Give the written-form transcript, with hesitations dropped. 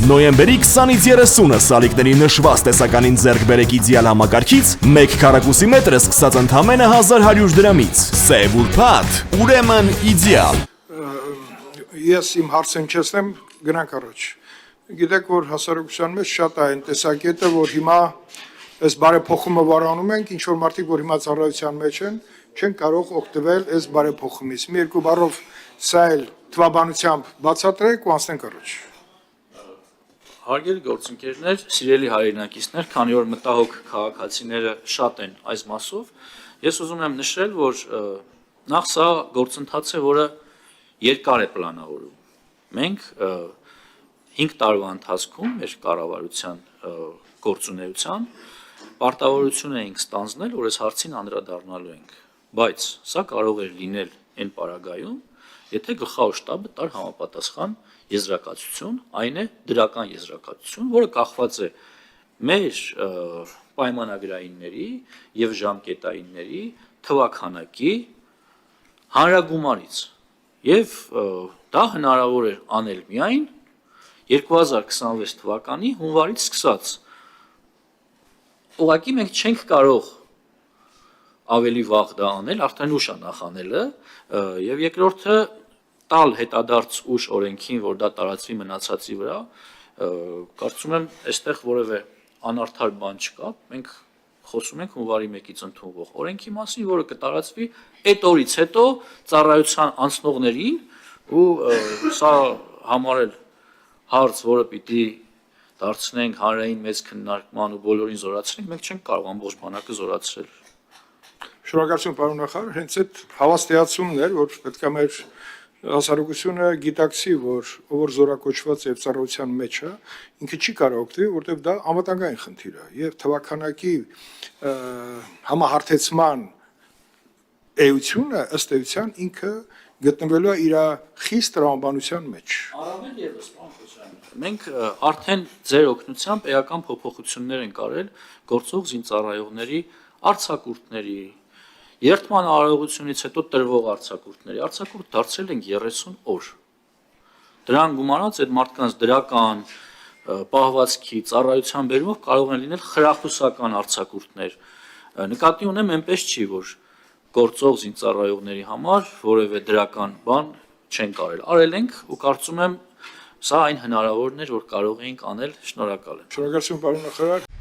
Նոյեմբերի 20-ից 30-ը սալիկների նշված տեսականին ձեռք բերեք իդեալ համակարգից 1 քառակուսի մետրը սկսած ընդամենը 1100 դրամից։ Սև ուրբաթ, ուրեմն իդեալ։ Ես իմ հարցն չեսնեմ, գնանք առաջ։ Գիտեք, որ հասարակության մեջ շատ է այն տեսակետը, որ հիմա այս բարեփոխումը վարանում ենք, ինչ որ մարդիկ, որ հիմա ծառայության մեջ են, չեն կարող օգտվել այս բարեփոխումից։ Մի երկու բառով սա էլ թվաբանությամբ բացատրեք ու անցնենք առաջ։ Հարգելի գործընկերներ, սիրելի հայրենակիցներ, քանի որ մտահոգ քաղաքացիները շատ են այս մասով, ես ուզում եմ նշել, որ նախ սա գործընթաց է, որը երկար է պլանավորում։ Մենք 5 տարվա ընթացքում մեր կառավարության գործունեության պարտավորություն էինք ստանձնել, որ այս հարցին անդրադառնալու ենք, բայց սա կարող էր լինել այն պարագայում, եթե գլխավոր շտաբը տար համապատասխան եզրակացություն, այն է դրական եզրակացություն, որը կախված է մեր պայմանագրայինների եւ ժամկետայինների թվաքանակի հանրագումարից եւ դա հնարավոր էր անել միայն 2026 թվականի հունվարից սկսած։ Ուղղակի մենք չենք կարող ավելի վաղ դա անել, արդեն ուշ է նախ անելը, եւ երկրորդը տալ հետադարձ ուժ օրենքին, որ դա տարածվի մնացածի վրա, կարծում եմ, այստեղ որևէ անարդար բան չկա, մենք խոսում ենք հունվարի 1-ից ընդունվող օրենքի մասին, որը կտարածվի այդ օրից հետո ծառայության անցնողներին ու սա համարել հարց, որը պիտի դարձնենք հանրային մեծ քննարկման ու բոլորին զորացնենք, մենք չենք կարող ամբողջ բանակը զորացրել։ Շնորհակալություն, պարոն նախարար, հենց այդ հավաստիացումն էր, որ պետք է մեր հասարակությունը գիտակցի, որ զորակոչված եւ ծառայության մեջ է, ինքը չի կարող օգտվել, որտեղ դա անվտանգային խնդիր է եւ թվականակի համահարթեցման էությունը ըստ էության ինքը գտնվելու է իր խիստ տրամաբանության մեջ։ Առավել եւս, պարոն Խոչարյան, մենք արդեն ձեր օգնությամբ էական փոփոխություններ ենք արել գործող զինծառայողների արձակուրդների երթման արարողությունից հետո տրվող արձակուրդ դարձրել ենք 30 օր։ Դրան գումարած այդ մարդկանց դրական պահվածքի ծառայության բերումով կարող են լինել խրախուսական արձակուրդներ։ Նկատի ունեմ այնպես չի, որ գործող զինծառայողների համար որևէ դրական բան չեն կարել։ Արել ենք ու կարծում եմ սա այն հնարավորն էր, որ կարող էինք անել։ Շնորհակալ եմ։ Շնորհակալություն, պարոն նախարար։